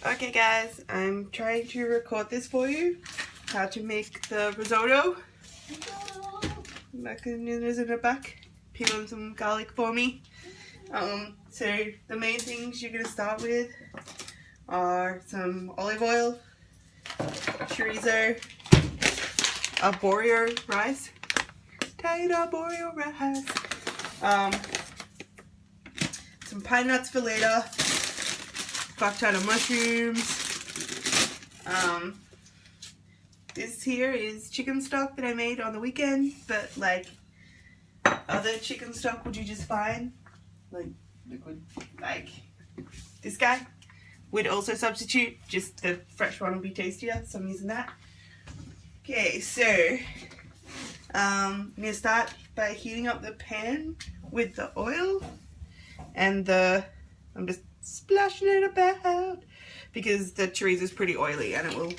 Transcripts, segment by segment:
Okay guys, I'm trying to record this for you. How to make the risotto. Macarooni's in the back, peeling some garlic for me. So the main things you're going to start with are some olive oil, chorizo, arborio rice, tight arborio rice, some pine nuts for later, fuck ton of mushrooms. This here is chicken stock that I made on the weekend, but like other chicken stock would you just find, like liquid, like this guy would also substitute, just the fresh one will be tastier, so I'm using that. Okay, so I'm going to start by heating up the pan with the oil and I'm just splashing it about because the chorizo is pretty oily and it will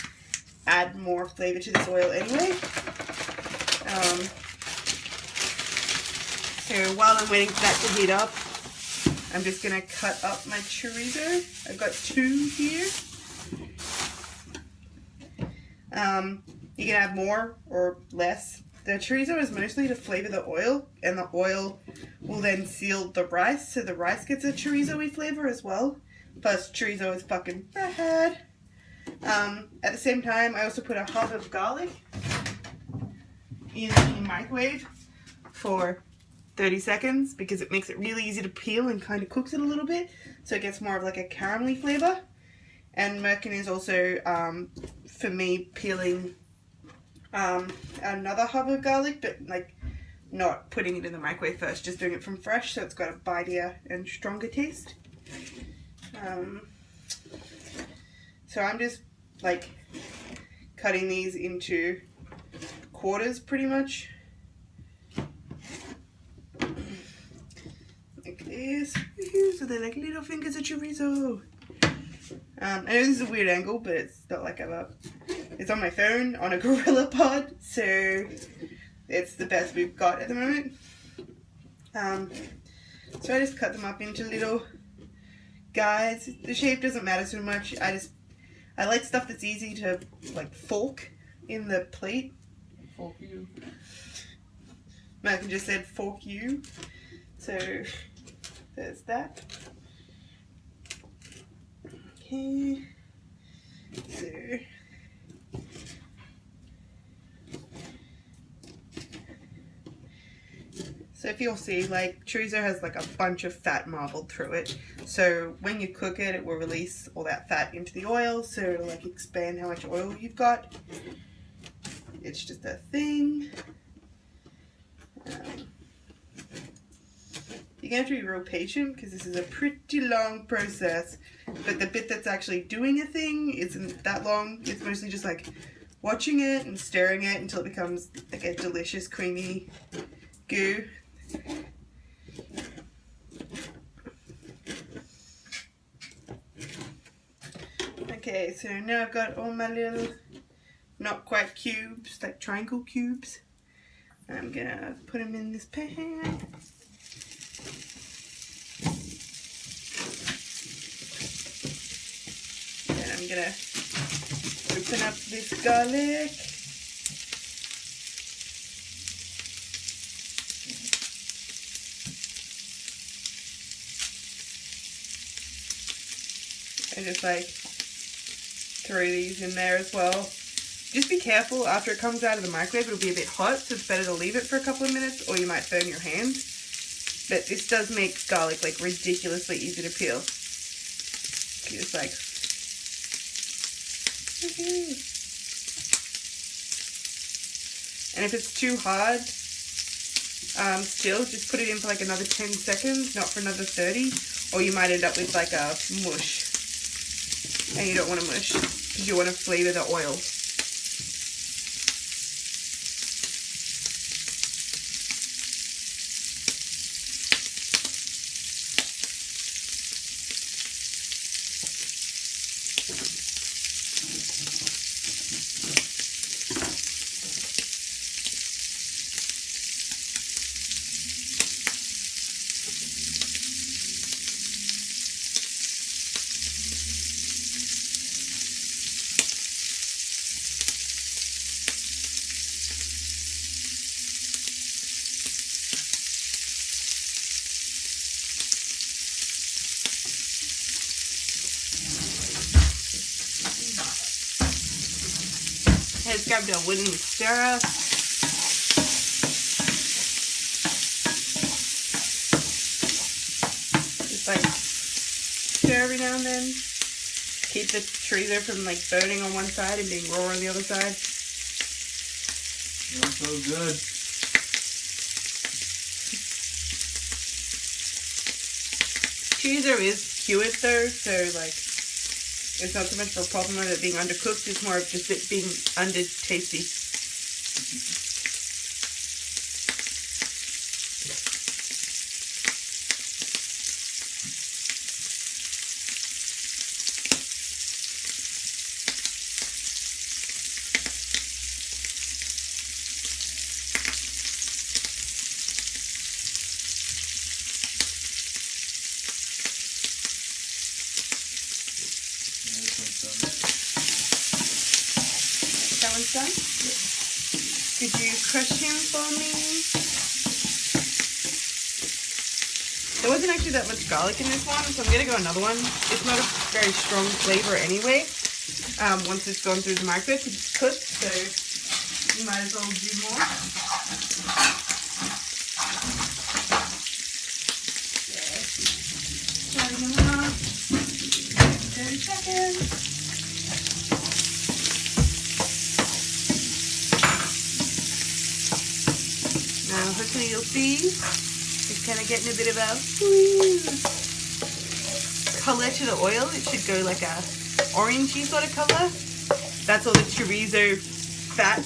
add more flavor to this oil anyway. So while I'm waiting for that to heat up, I'm just going to cut up my chorizo. I've got 2 here. You can add more or less. The chorizo is mostly to flavor the oil, and the oil will then seal the rice, so the rice gets a chorizo-y flavor as well. Plus, chorizo is fucking bad. At the same time, I also put a hub of garlic in the microwave for 30 seconds because it makes it really easy to peel and kind of cooks it a little bit, so it gets more of like a caramelly flavor. And merkin is also, for me, peeling another hub of garlic, but like not putting it in the microwave first, just doing it from fresh, so it's got a bitier and stronger taste. So I'm just like cutting these into quarters pretty much. Like this. So they're like little fingers of chorizo. I know this is a weird angle, but it's not like it's on my phone on a GorillaPod, so it's the best we've got at the moment. So I just cut them up into little guys. The shape doesn't matter so much. I like stuff that's easy to like fork in the plate. Fork you. Malcolm just said fork you. So there's that. Okay. So if you'll see, like, chorizo has like a bunch of fat marbled through it. So when you cook it, it will release all that fat into the oil, so it'll like expand how much oil you've got. It's just a thing. You're going to have to be real patient because this is a pretty long process, but the bit that's actually doing a thing isn't that long. It's mostly just like watching it and stirring it until it becomes like a delicious creamy goo. Okay, so now I've got all my little not quite cubes, like triangle cubes. I'm gonna put them in this pan. And I'm gonna open up this garlic. And just like throw these in there as well. Just be careful, after it comes out of the microwave it'll be a bit hot, so it's better to leave it for a couple of minutes or you might burn your hands. But this does make garlic like ridiculously easy to peel. Just like, and if it's too hard, still just put it in for like another 10 seconds, not for another 30, or you might end up with like a mush. And you don't want to mush because you want to flavor the oil. just grabbed a wooden stirrer. Just like stir every now and then. Keep the chorizo from like burning on one side and being raw on the other side. Smells so good. Chorizo is cured though, so like it's not so much of a problem with it being undercooked, it's more of just it being under tasty. That one's done? Yep. Could you crush him for me? There wasn't actually that much garlic in this one, so I'm going to go another one. It's not a very strong flavor anyway, once it's gone through the microwave because it's cooked, so you might as well do more. Starting them off. 10 seconds. Now, hopefully you'll see it's kind of getting a bit of a color to the oil. It should go like a orangey sort of color. That's all the chorizo fat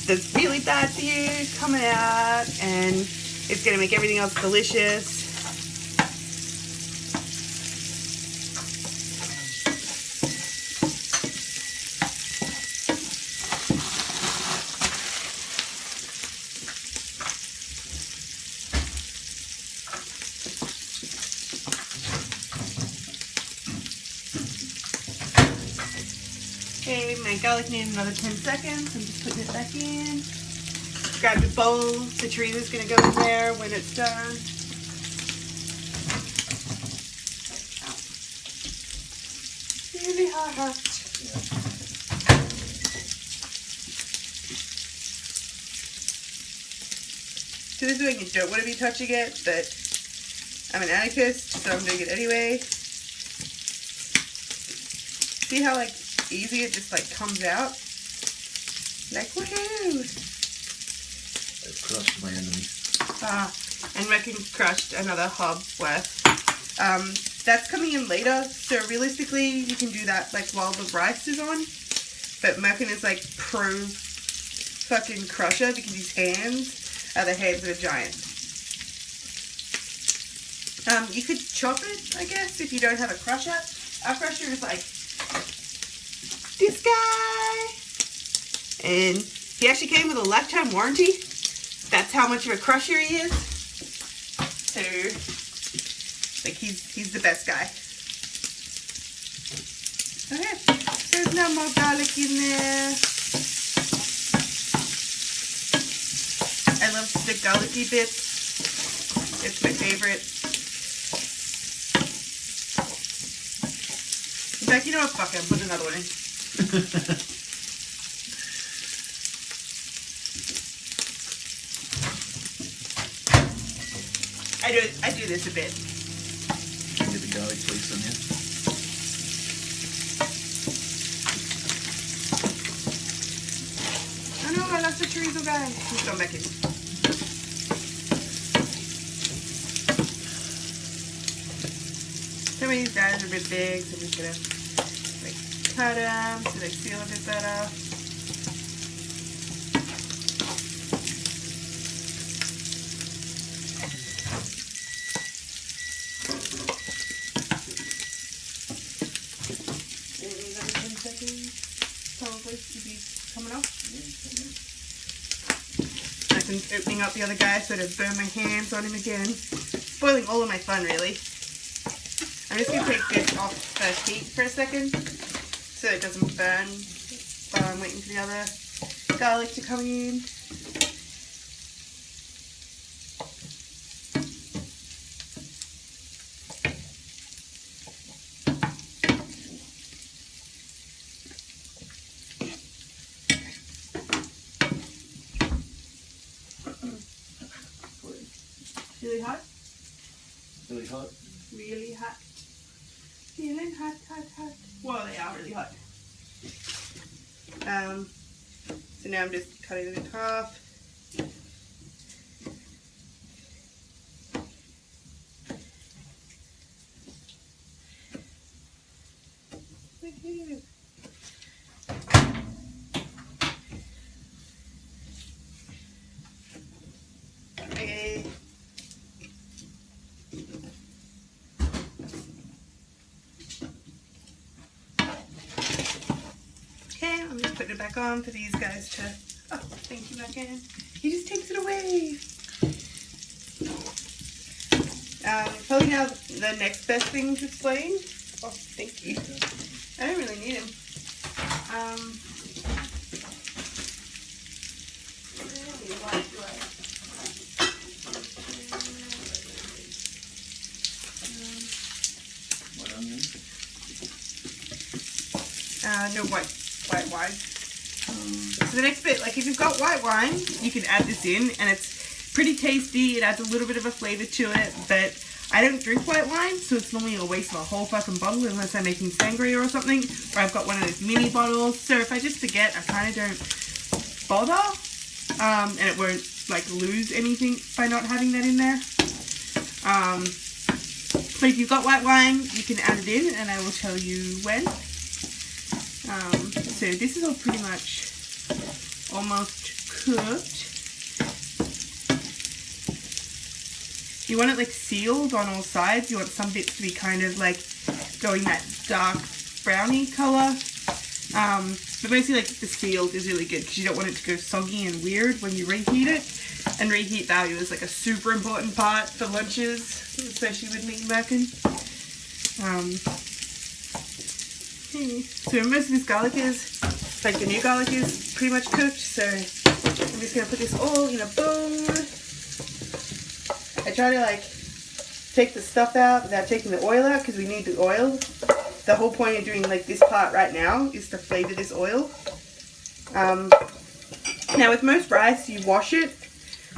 that's really bad for you coming out, and it's going to make everything else delicious. Okay, my garlic needs another 10 seconds. I'm just putting it back in. Grab your bowl. The chorizo's going to go in there when it's done. Really hot. So this is when you don't want to be touching it, but I'm an anarchist, so I'm doing it anyway. See how like easy it just like comes out? Like woohoo! I crushed my enemy. And Reckon crushed another hob worth. That's coming in later, so realistically you can do that like while the rice is on. But Merkin is like pro fucking crusher because his hands are the hands of a giant. You could chop it, I guess, if you don't have a crusher. Our crusher is like this guy, and he actually came with a lifetime warranty. That's how much of a crusher he is. So, like, he's the best guy. Okay, there's no more garlic in there. I love the garlicky bits. It's my favorite. In fact, you know what? Fuck it, I'm putting another one in. I do this a bit. Get the garlic place on you. I know, I lost the chorizo guy. He's going back in. Some of these guys are a bit big, so I'm just gonna like cut them so they seal a bit better. Another 10 seconds, probably to be coming off. Nice and opening up the other guy so I don't burn my hands on him again. Spoiling all of my fun, really. I'm just going to take this off the heat for a second so it doesn't burn while I'm waiting for the other garlic to come in. really hot? Really hot. Feeling hot, hot, hot. Well, they are really hot. So now I'm just cutting it in half. Woohoo. Okay. Okay, I'm just putting it back on for these guys to. Oh, thank you again. He just takes it away. Probably now the next best thing to explain. Oh, thank you. I don't really need him. What onion? No white wine. So the next bit, like if you've got white wine, you can add this in, and it's pretty tasty. It adds a little bit of a flavour to it, but I don't drink white wine, so it's normally a waste of a whole fucking bottle unless I'm making sangria or something, or I've got one of those mini bottles. So if I just forget, I kind of don't bother, and it won't like lose anything by not having that in there. But if you've got white wine, you can add it in, and I will tell you when. So this is all pretty much almost cooked. You want it like sealed on all sides. You want some bits to be kind of like going that dark browny colour. But mostly like the sealed is really good because you don't want it to go soggy and weird when you reheat it. And reheat value is like a super important part for lunches, especially with meat and bacon. So most of this garlic is, like the new garlic is pretty much cooked. So I'm just going to put this all in a bowl. I try to like take the stuff out without taking the oil out because we need the oil. The whole point of doing like this part right now is to flavour this oil. Now with most rice you wash it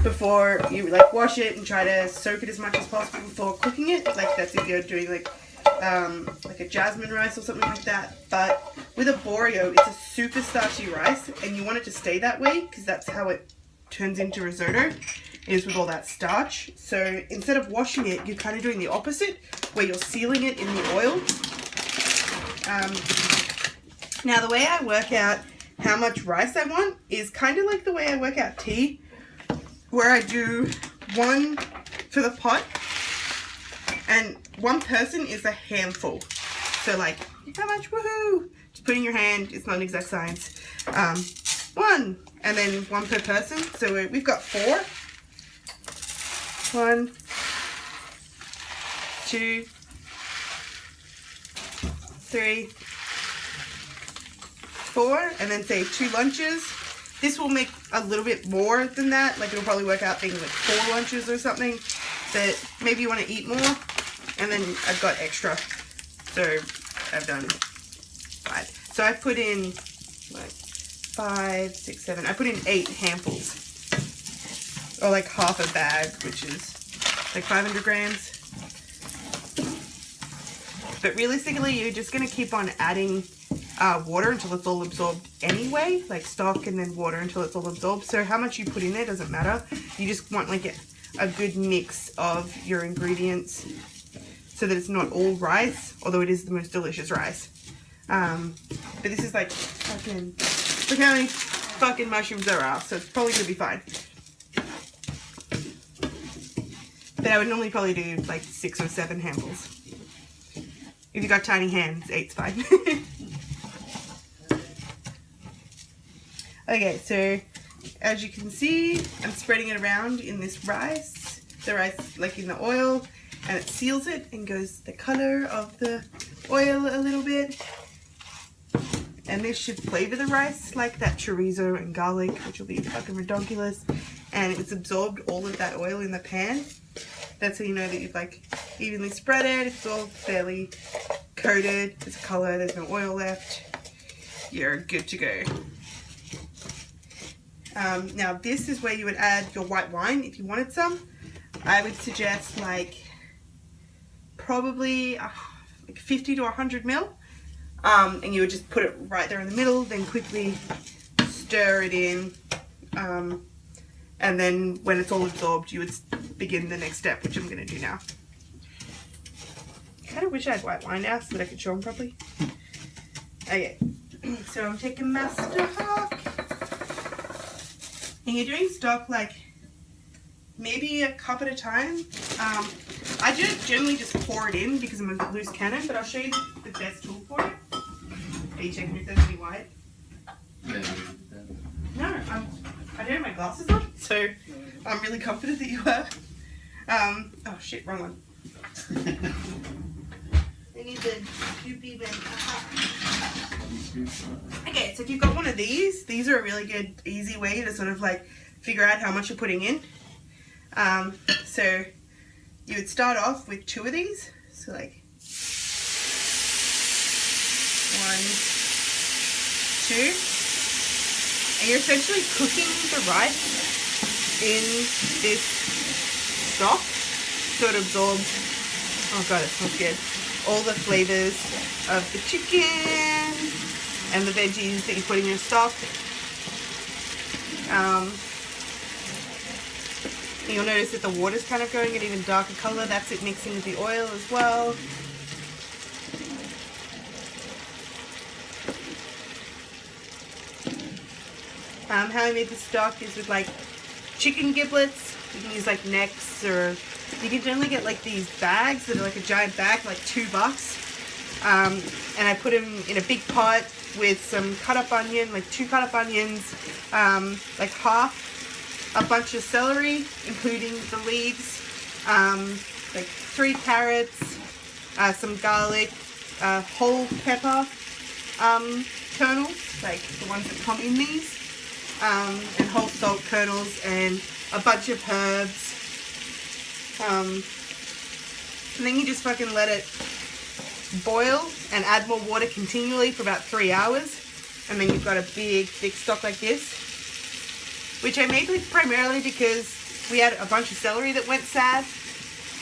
before you like wash it and try to soak it as much as possible before cooking it. Like that's if you're doing like a jasmine rice or something like that. But with a Boreo, it's a super starchy rice and you want it to stay that way because that's how it turns into risotto, is with all that starch. So instead of washing it, you're kind of doing the opposite where you're sealing it in the oil. Now the way I work out how much rice I want is kind of like the way I work out tea, where I do one for the pot and one person is a handful. So like, how much? Woohoo! Just put in your hand, it's not an exact science. One, and then one per person. So we've got 4. 1, 2, 3, 4, and then say 2 lunches. This will make a little bit more than that. Like it'll probably work out being like 4 lunches or something. But maybe you want to eat more. And then I've got extra. So I've done 5. So I put in like 5, 6, 7. I put in 8 handfuls. Or like half a bag, which is like 500 grams. But realistically, you're just going to keep on adding water until it's all absorbed anyway. Like stock and then water until it's all absorbed. So how much you put in there doesn't matter. You just want like a good mix of your ingredients so that it's not all rice, although it is the most delicious rice. But this is like fucking, look how many fucking mushrooms there are. So it's probably going to be fine. But I would normally probably do like 6 or 7 handfuls. If you've got tiny hands, 8's fine. Okay, so as you can see, I'm spreading it around in this rice. The rice like in the oil, and it seals it and goes the color of the oil a little bit. And this should flavor the rice like that chorizo and garlic, which will be fucking redonkulous. And it's absorbed all of that oil in the pan. That's how you know that you've like evenly spread it. It's all fairly coated. There's a color, there's no oil left. You're good to go. Now this is where you would add your white wine if you wanted some. I would suggest like probably like 50 to 100 mil. And you would just put it right there in the middle, then quickly stir it in. And then when it's all absorbed, you would begin the next step, which I'm going to do now. I kind of wish I had white wine now so that I could show them properly. Okay, so I'm taking my stock. And you're doing stock like maybe a cup at a time. I generally just pour it in because I'm a loose cannon, but I'll show you the best tool for it. Are you checking if there's any white? No, I don't have my glasses on, so I'm really confident that you are. Oh shit, wrong one. I need the goopy bin. Okay, so if you've got one of these are a really good, easy way to sort of like figure out how much you're putting in. So you would start off with 2 of these. So like 1, 2. And you're essentially cooking the rice in this stock so it absorbs, oh god, it smells good, all the flavors of the chicken and the veggies that you put in your stock. You'll notice that the water's kind of going an even darker color. That's it mixing with the oil as well. How I made the stock is with like chicken giblets. You can use like necks, or you can generally get like these bags that are like a giant bag, like $2. And I put them in a big pot with some cut up onion, like 2 cut up onions, like half a bunch of celery, including the leaves, like 3 carrots, some garlic, whole pepper kernels, like the ones that come in these. And whole salt kernels and a bunch of herbs. And then you just fucking let it boil and add more water continually for about 3 hours. And then you've got a big, thick stock like this. Which I made primarily because we had a bunch of celery that went sad.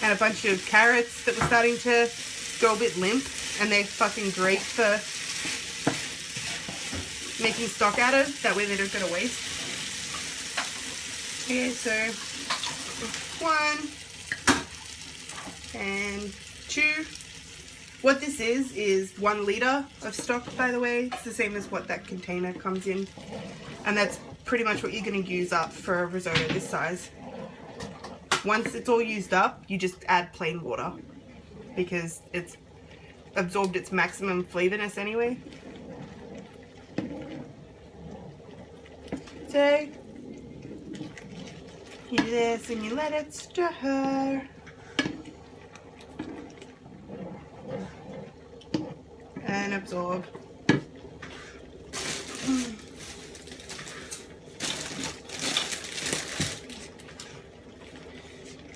And a bunch of carrots that were starting to go a bit limp. And they're fucking great for making stock out of, that way they don't go to waste. Okay, so 1 and 2. What this is 1 liter of stock, by the way. It's the same as what that container comes in. And that's pretty much what you're going to use up for a risotto this size. Once it's all used up, you just add plain water because it's absorbed its maximum flavorness anyway. So you do this and you let it stir and absorb.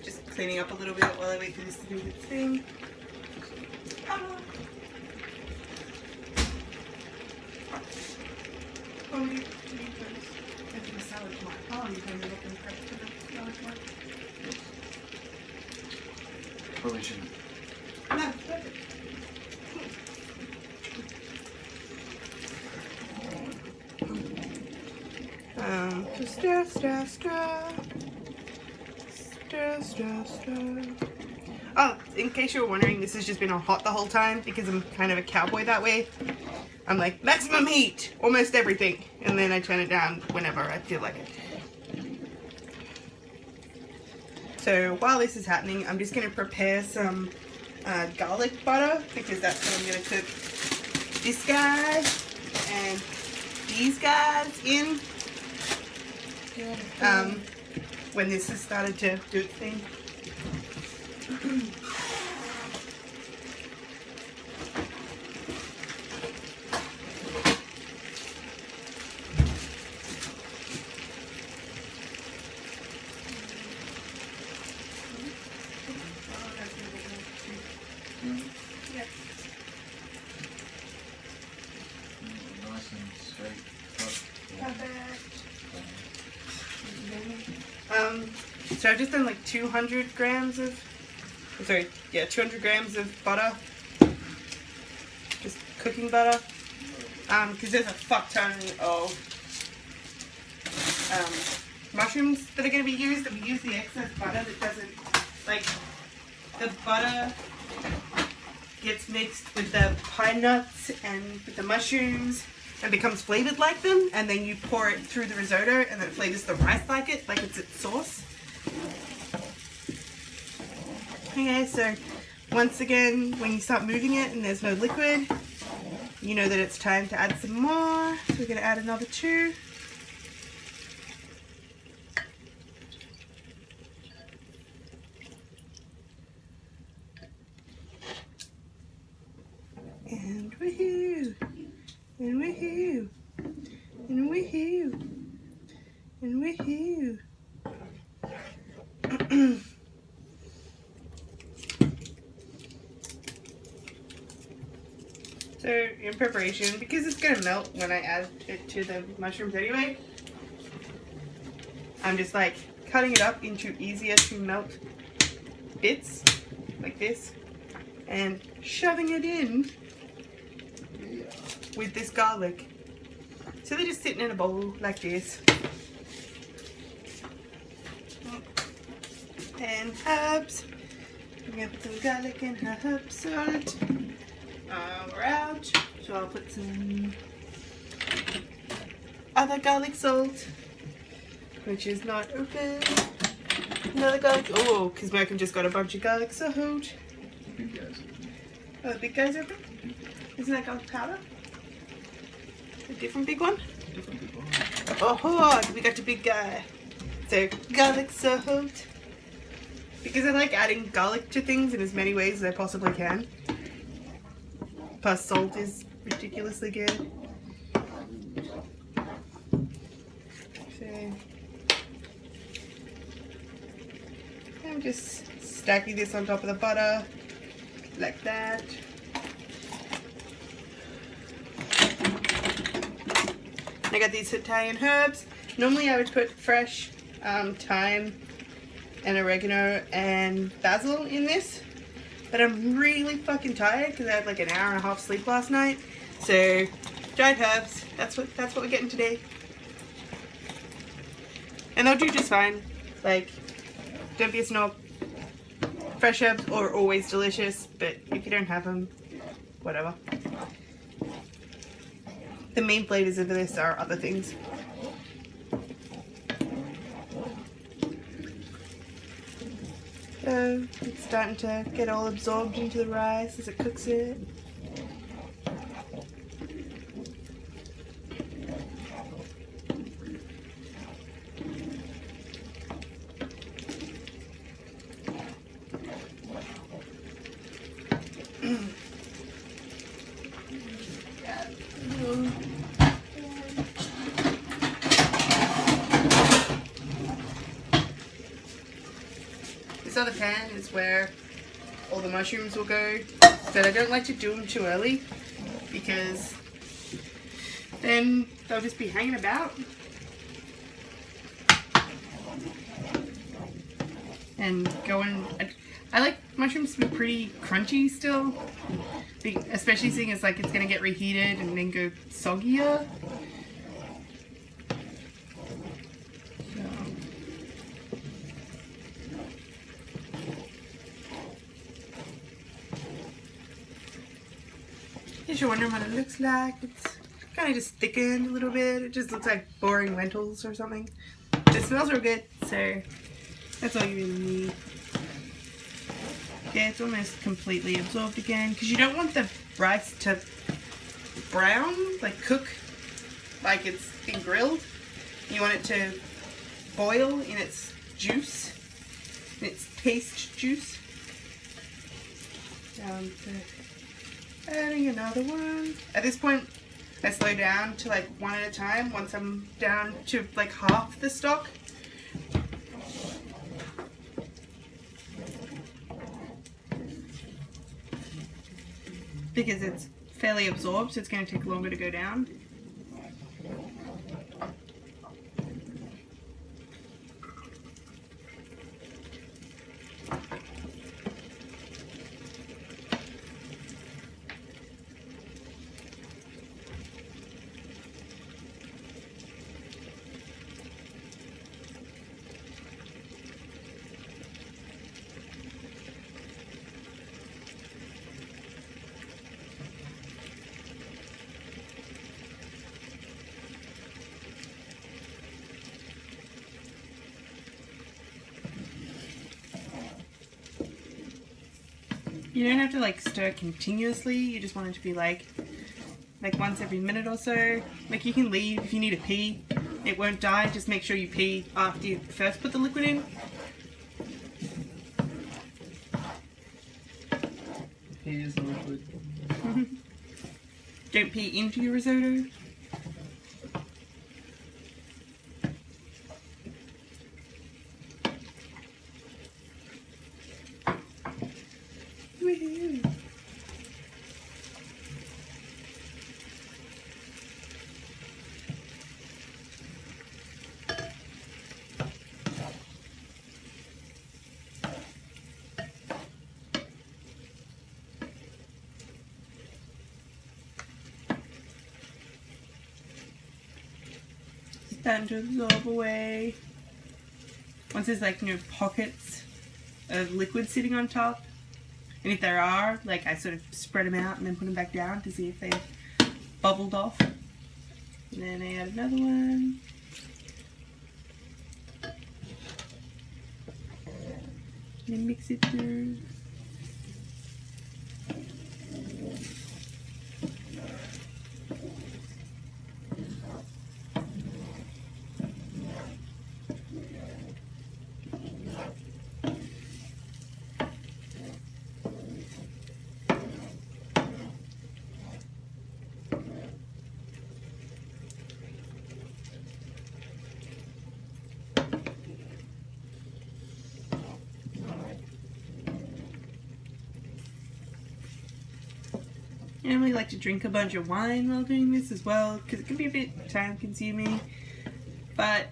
Just cleaning up a little bit while I wait for this to do its thing. Probably shouldn't. No, it's perfect. Stir, stir, stir. Stir, stir, stir. Oh, in case you were wondering, this has just been on hot the whole time because I'm kind of a cowboy that way. I'm like, maximum heat, almost everything. And then I turn it down whenever I feel like it. So while this is happening, I'm just going to prepare some garlic butter because that's what I'm going to cook this guy and these guys in when this has started to do its thing. Nice and straight. So I've just done like 200 grams of sorry, yeah, 200 grams of butter. Just cooking butter. Because there's a fuck ton of mushrooms that are going to be used, and we use the excess butter that doesn't, like, the butter gets mixed with the pine nuts and with the mushrooms and becomes flavored like them, and then you pour it through the risotto and then it flavors the rice like it's its sauce. Okay, so once again, when you start moving it and there's no liquid, you know that it's time to add some more. So we're going to add another 2. And woohoo! And woohoo! And woohoo! And woohoo! So in preparation, because it's going to melt when I add it to the mushrooms anyway, I'm just like cutting it up into easier to melt bits, like this, and shoving it in with this garlic. So they're just sitting in a bowl like this. And herbs. I'm going to put some garlic and herb salt. We're out, so I'll put some other garlic salt, which is not open. Another garlic, oh, because Malcolm just got a bunch of garlic salt. Big guys. Oh, the big guy's open? Isn't that garlic powder? A different big one? Different people. Oh, we got the big guy. So, garlic salt. Because I like adding garlic to things in as many ways as I possibly can. Plus, salt is ridiculously good. So, I'm just stacking this on top of the butter, like that. I got these Italian herbs. Normally I would put fresh thyme and oregano and basil in this. But I'm really fucking tired because I had like an hour and a half sleep last night. So, dried herbs, that's what we're getting today. And they'll do just fine. Like, don't be a snob. Fresh herbs are always delicious, but if you don't have them, whatever. The main flavors of this are other things. So it's starting to get all absorbed into the rice as it cooks it. This other pan is where all the mushrooms will go, but I don't like to do them too early because then they'll just be hanging about. And going, I like mushrooms to be pretty crunchy still, especially seeing as like it's going to get reheated and then go soggier. If you're wondering what it looks like, it's kind of just thickened a little bit. It just looks like boring lentils or something. It smells real good, so that's all you really need. Yeah, it's almost completely absorbed again because you don't want the rice to brown, like cook, like it's been grilled. You want it to boil in its juice, in its taste juice. Adding another one. At this point, I slow down to like one at a time once I'm down to like half the stock. Because it's fairly absorbed, so it's going to take longer to go down. You don't have to like stir continuously. You just want it to be like once every minute or so. Like you can leave if you need a pee. It won't die. Just make sure you pee after you first put the liquid in. Pee is the liquid. Don't pee into your risotto. Woohoo! Starting to absorb away. Once there's like no pockets of liquid sitting on top, and if there are, like I sort of spread them out and then put them back down to see if they bubbled off. And then I add another one. And then mix it through. I normally like to drink a bunch of wine while doing this as well because it can be a bit time consuming, but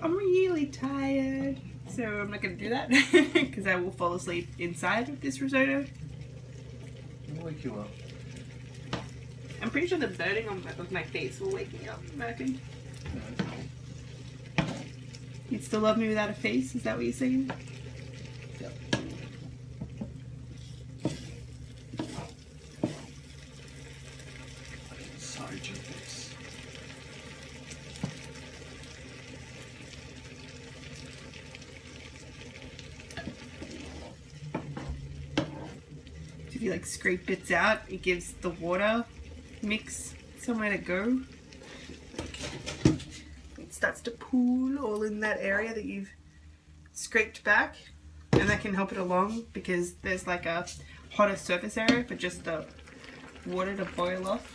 I'm really tired, so I'm not going to do that because I will fall asleep inside of this risotto. I'll wake you up. I'm pretty sure the burning of my face will wake me up, I reckon. You'd still love me without a face? Is that what you're saying? Yep. Inside your face. If you like scrape bits out, it gives the water mix somewhere to go. It starts to pool all in that area that you've scraped back, and that can help it along because there's like a hotter surface area for just the water to boil off.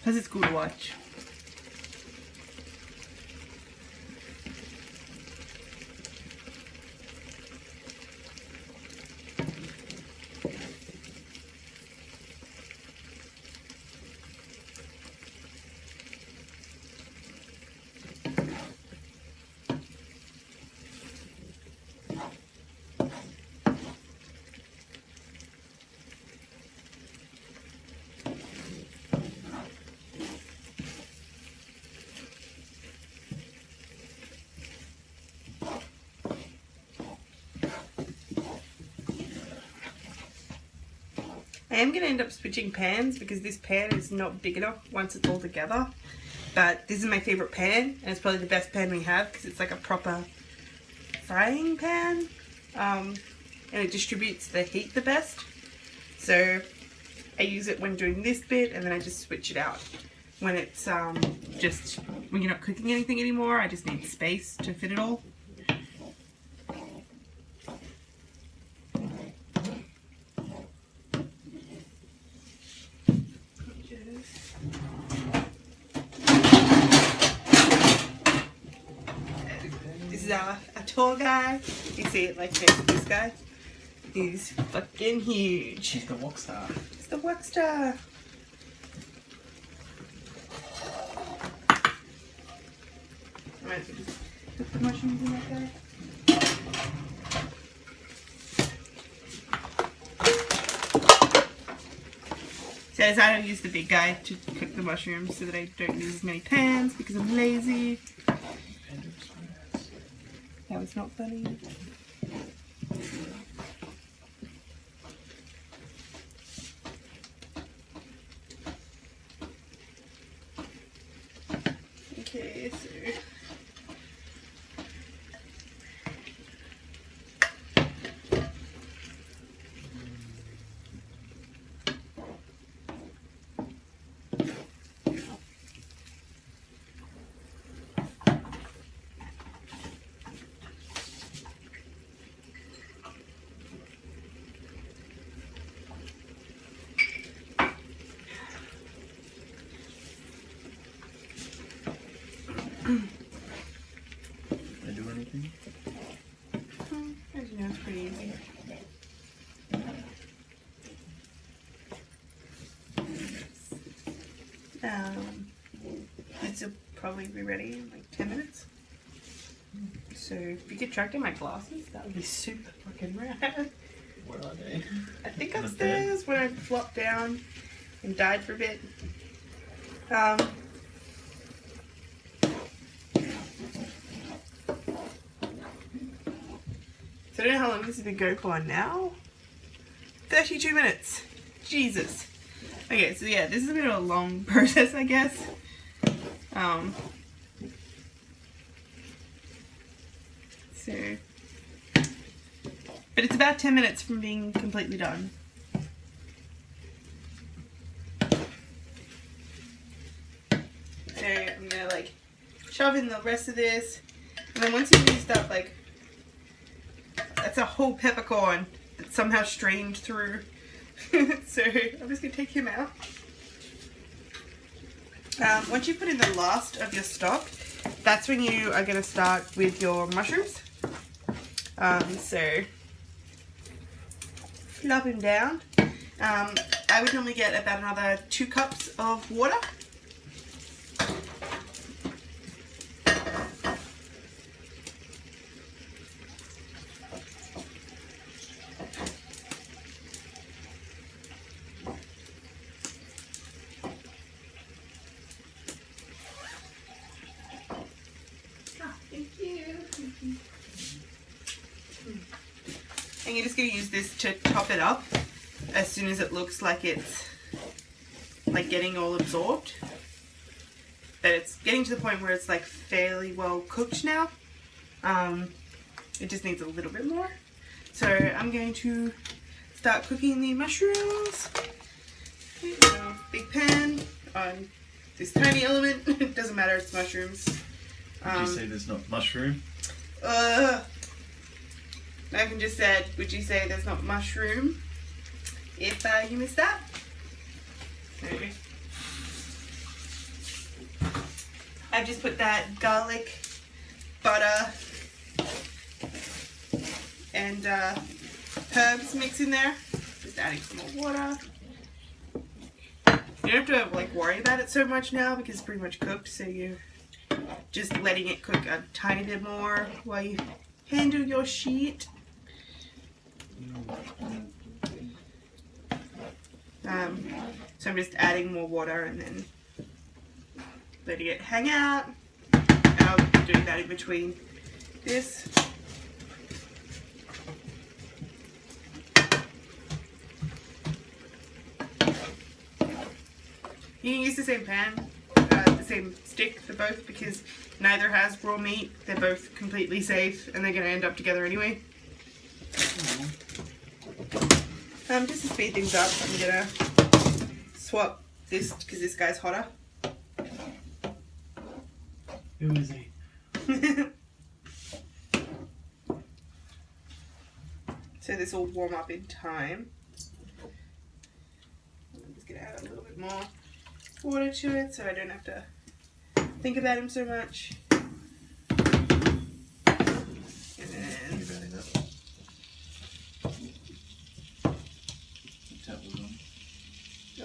Plus it's cool to watch. I am going to end up switching pans because this pan is not big enough once it's all together. But this is my favourite pan, and it's probably the best pan we have because it's like a proper frying pan. And it distributes the heat the best. So I use it when doing this bit, and then I just switch it out. When it's just, when you're not cooking anything anymore, I just need space to fit it all. This is our tall guy. You see it like this guy? He's fucking huge. He's the rock star. It's the rock star. Alright, so just put the mushrooms in that guy. So as I don't use the big guy to cook the mushrooms so that I don't use as many pans because I'm lazy. That was not funny. anything? As you know, it's pretty easy. This will probably be ready in like 10 minutes. So if you could track down my glasses, that would be super fucking rad. Where are they? I think On the upstairs when I flopped down and died for a bit. So I don't know how long this has been going for now. 32 minutes. Jesus. Okay, so yeah, this has been a long process, I guess. But it's about 10 minutes from being completely done. So I'm gonna like shove in the rest of this, and then once you've used up like, that's a whole peppercorn that somehow strained through. So I'm just gonna take him out. Once you put in the last of your stock, that's when you are gonna start with your mushrooms. So flop him down. I would normally get about another 2 cups of water. And you're just going to use this to top it up as soon as it looks like it's like getting all absorbed. But it's getting to the point where it's like fairly well cooked now. It just needs a little bit more. So I'm going to start cooking the mushrooms. Big pan on this tiny element. It doesn't matter, it's mushrooms. Did you say there's not mushroom? I can just said, would you say there's not mushroom? If you missed that. So, I've just put that garlic, butter, and herbs mix in there. Just adding some more water. You don't have to like worry about it so much now because it's pretty much cooked, so you're just letting it cook a tiny bit more while you handle your shit. So I'm just adding more water and then letting it hang out. And I'll be doing that in between this. You can use the same pan, the same stick for both because neither has raw meat. They're both completely safe and they're going to end up together anyway. Just to speed things up, I'm going to swap this because this guy's hotter. Who is he? So this will warm up in time. I'm just going to add a little bit more water to it so I don't have to think about him so much. And then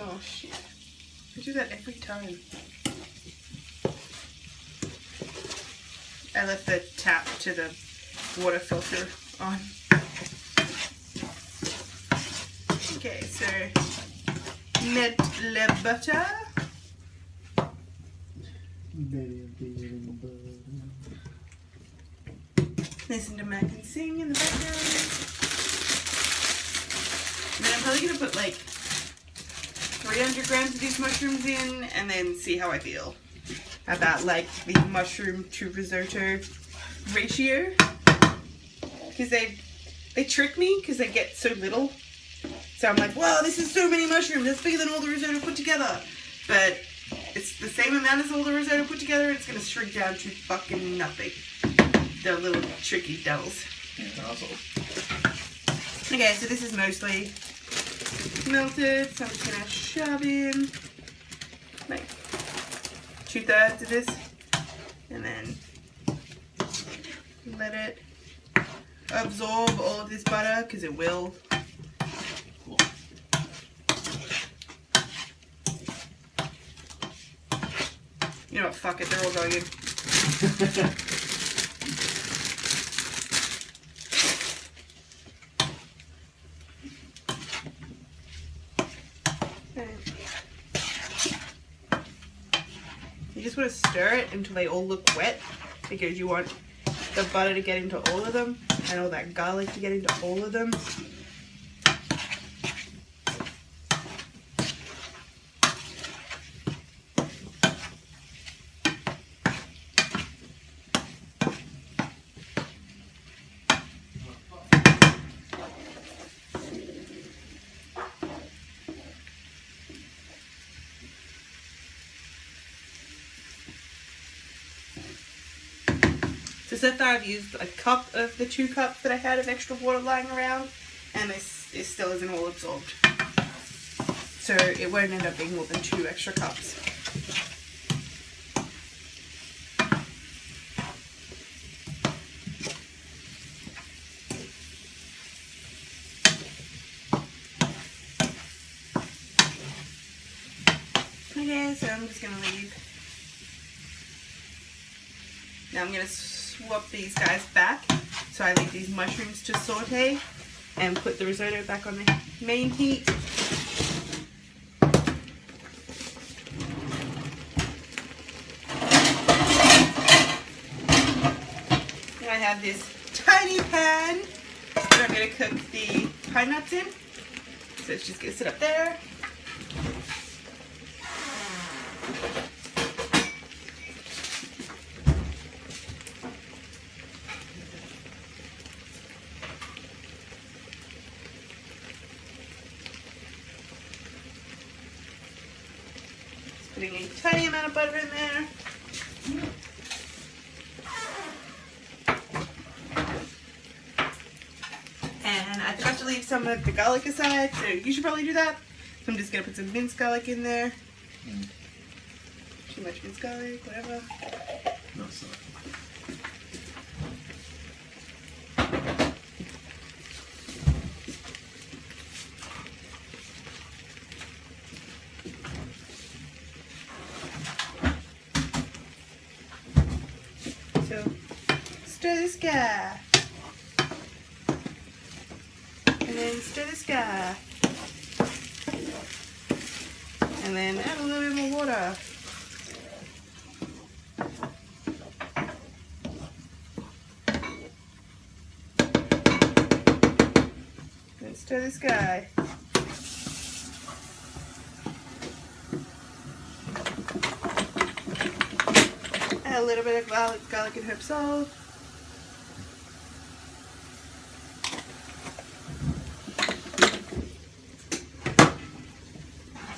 oh shit. I do that every time. I left the tap to the water filter on. Okay, so met le butter. Listen to Mac and sing in the background. And then I'm probably going to put like 300 grams of these mushrooms in and then see how I feel about like the mushroom to risotto ratio. Because they trick me because they get so little. So I'm like, wow, this is so many mushrooms. That's bigger than all the risotto put together. But it's the same amount as all the risotto put together. It's going to shrink down to fucking nothing. They're little tricky devils. Yeah, awesome. Okay, so this is mostly melted. So I'm just going to shove in like 2/3 of this. And then Let it absorb all of this butter, because it will. Cool. You know what, fuck it, they're all going in. You just want to stir it until they all look wet, because you want the butter to get into all of them and all that garlic to get into all of them. So far I've used a cup of the 2 cups that I had of extra water lying around, and it still isn't all absorbed. So it won't end up being more than 2 extra cups. Okay, so I'm just going to leave. Now I'm going to swap these guys back. So I leave these mushrooms to saute and put the risotto back on the main heat. Now I have this tiny pan that I'm going to cook the pine nuts in. So it's just going to sit up there. Putting a tiny amount of butter in there. And I forgot to leave some of the garlic aside, so you should probably do that. So I'm just going to put some minced garlic in there. Too much minced garlic, whatever. No, it's not. So, stir this guy. And then stir this guy. And then add a little bit more water. And stir this guy. Add a little bit of garlic and herb salt.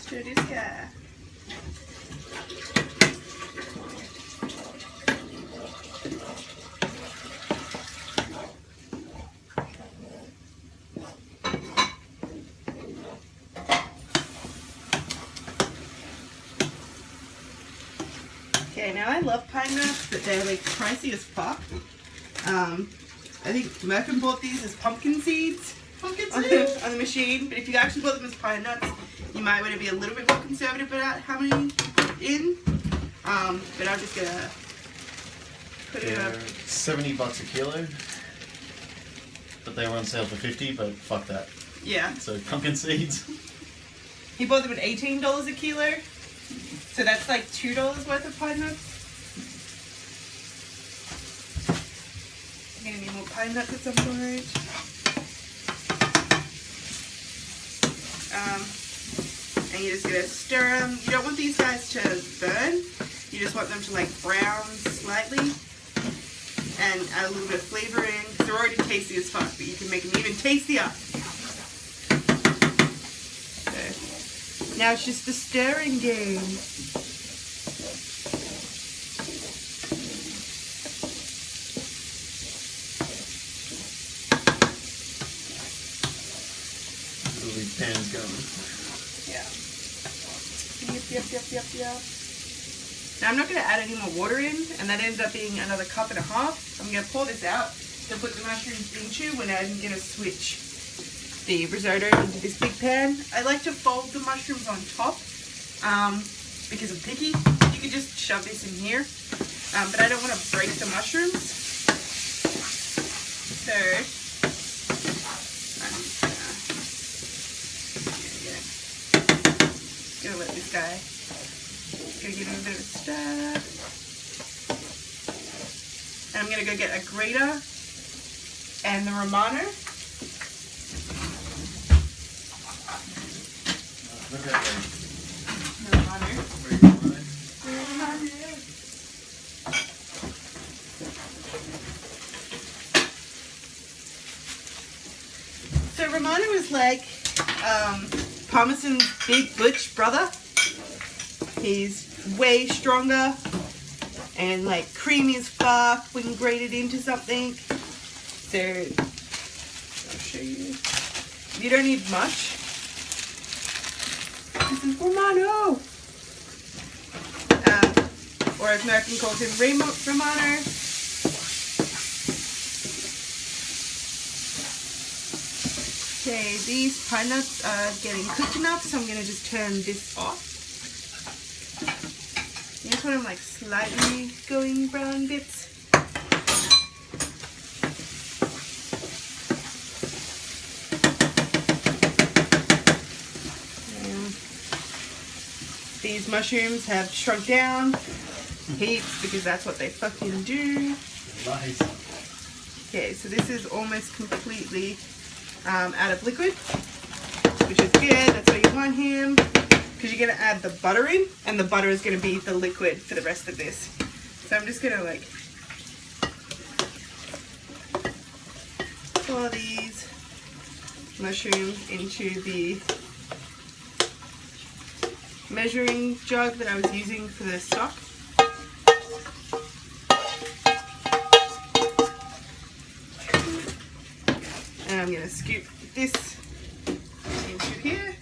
Stir this guy. Okay, now I love pine nuts, but they're like pricey as fuck. I think Muchroom bought these as pumpkin seeds on the machine, but if you actually bought them as pine nuts, you might want to be a little bit more conservative about how many you put in. But I'm just gonna put it up. $70 a kilo, but they were on sale for $50. But fuck that. Yeah. So pumpkin seeds. He bought them at $18 a kilo, so that's like $2 worth of pine nuts. I'm gonna need more pine nuts at some point. And you're just gonna stir them. You don't want these guys to burn. You just want them to like brown slightly and add a little bit of flavor in. Because they're already tasty as fuck, but you can make them even tastier. Okay. Now it's just the stirring game. These pans going. Yeah. Yep. Now I'm not going to add any more water in, and that ends up being another 1.5 cups. I'm going to pour this out to put the mushrooms into when I'm going to switch the risotto into this big pan. I like to fold the mushrooms on top because I'm picky. You could just shove this in here, but I don't want to break the mushrooms. So I'm just gonna let this guy. Gonna give him a bit of a stir. And I'm gonna go get a grater and the Romano. So Romano is like Parmesan's big butch brother. He's way stronger and like creamy as fuck when grated into something. So I'll show you. You don't need much. This is Romano. Or as American calls him, Romano. Okay, these pine nuts are getting cooked enough, so I'm going to just turn this off. You just want them like slightly going brown bits. These mushrooms have shrunk down heaps because that's what they fucking do. Nice. Okay, so this is almost completely out of liquid, which is good. That's what you want here, because you're going to add the butter in, and the butter is going to be the liquid for the rest of this. So I'm just going to like pour these mushrooms into the measuring jug that I was using for the stock. And I'm going to scoop this into here.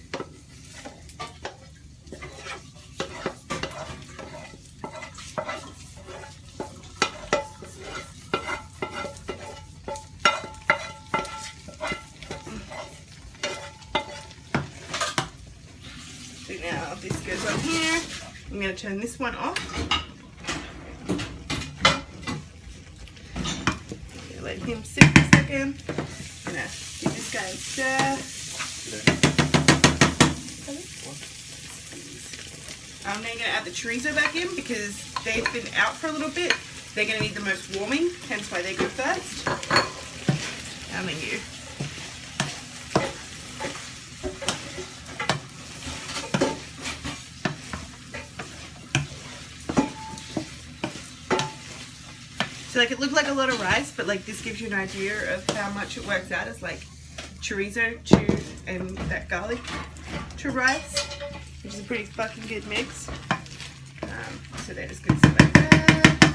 So now this goes on here. I'm going to turn this one off. Let him sit for a second. I'm going to give this guy a stir. I'm then going to add the chorizo back in because they've been out for a little bit. They're going to need the most warming, hence why they go first. And then you. So like it looked like a lot of rice, but like this gives you an idea of how much it works out as like chorizo to and that garlic to rice, which is a pretty fucking good mix. So they're just gonna sit like that.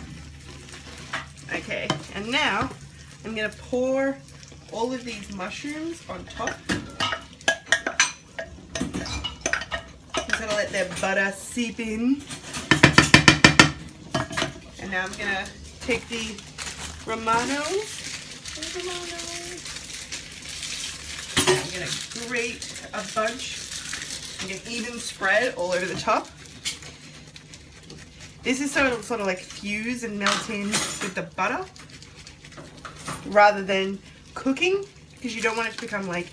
Okay, and now I'm gonna pour all of these mushrooms on top. Just gonna let their butter seep in. And now I'm gonna take the Romano. I'm going to grate a bunch and get even spread all over the top. This is so it'll sort of like fuse and melt in with the butter rather than cooking, because you don't want it to become like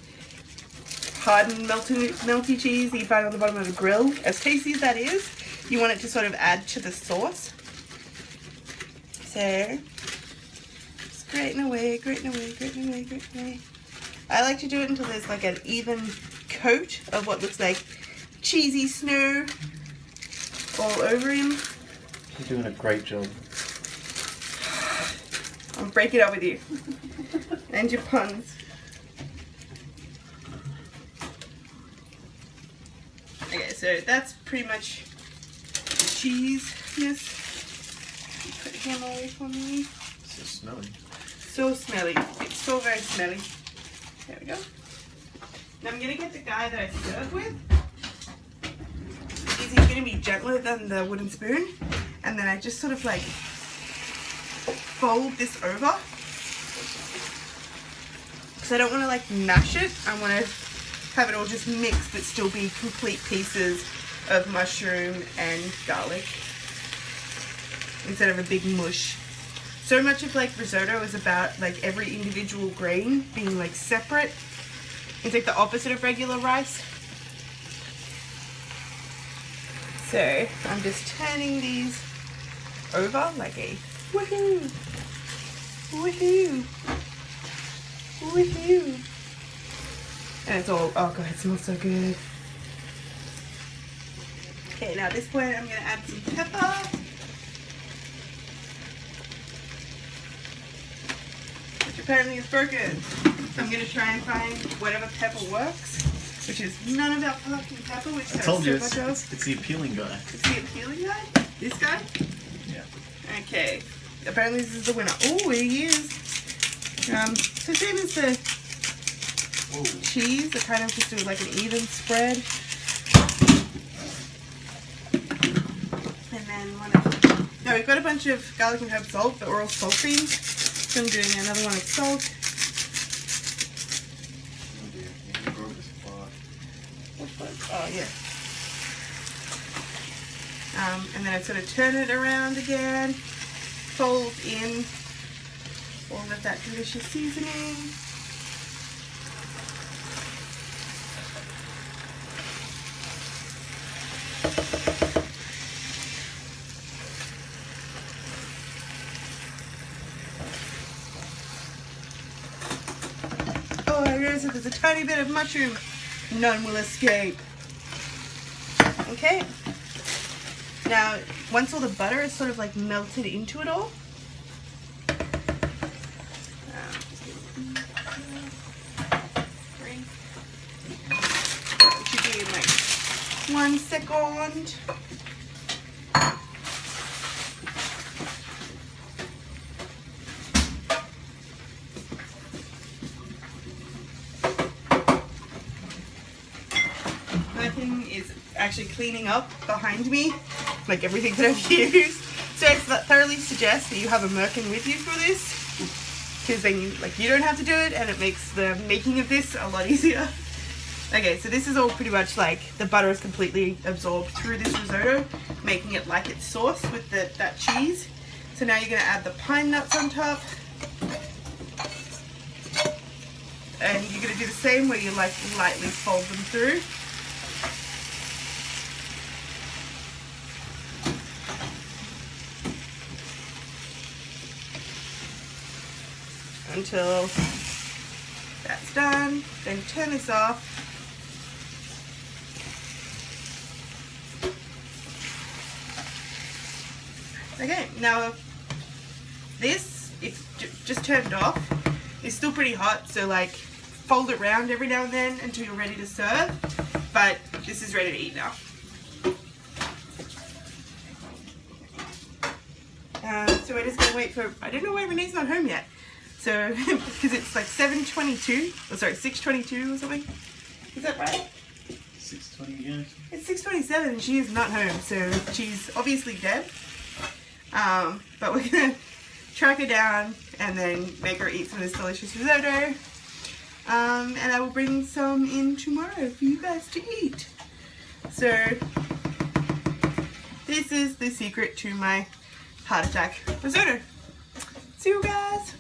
hardened melty cheese that you find on the bottom of the grill. As tasty as that is, you want it to sort of add to the sauce. So, just grating away, grating away, grating away, grating away. I like to do it until there's like an even coat of what looks like cheesy snow all over him. You're doing a great job. I'll break it up with you. And your puns. Okay, so that's pretty much cheese. Yes. Put him away from me. So smelly. So smelly. It's so very smelly. There we go. Now I'm going to get the guy that I serve with. He's going to be gentler than the wooden spoon. and then I just sort of like fold this over. So I don't want to like mash it. I want to have it all just mixed but still be complete pieces of mushroom and garlic instead of a big mush. So much of like risotto is about like every individual grain being like separate. It's like the opposite of regular rice. So I'm just turning these over like a woohoo, woohoo, woohoo. And it's all, oh god, it smells so good. Okay, now at this point I'm going to add some pepper. Which apparently is broken. So I'm going to try and find whatever pepper works. Which is none of our pumpkin pepper, which I told you, so much of. it's the appealing guy. It's the appealing guy? This guy? Yeah. Okay. Apparently this is the winner. Oh, he is. So same as the cheese, I kind of just do like an even spread. And then now we've got a bunch of garlic and herb salt, but we're all salty. So I'm doing another one of salt. Oh yeah. And then I sort of turn it around again, fold in all of that delicious seasoning. Oh, I realized if there's a tiny bit of mushroom, none will escape. Okay. Now, once all the butter is sort of like melted into it all, it should be in like 1 second. Is actually cleaning up behind me, like everything that I've used. So I thoroughly suggest that you have a merkin with you for this, because then you don't have to do it, and it makes the making of this a lot easier. Okay, so this is all pretty much like the butter is completely absorbed through this risotto, making it like it's sauce with that cheese. So now you're going to add the pine nuts on top, and you're going to do the same where you like lightly fold them through. Until that's done, then turn this off. Okay, now this, it's just turned off. It's still pretty hot, so like fold it around every now and then until you're ready to serve. But this is ready to eat now. So we're just gonna wait for, I don't know why Renee's not home yet. So, because it's like 7:22, or sorry, 6:22 or something. Is that right? 6:20, yeah. It's 6:27 and she is not home, so she's obviously dead. But we're gonna track her down and then make her eat some of this delicious risotto. And I will bring some in tomorrow for you guys to eat. So, this is the secret to my heart attack risotto. See you guys!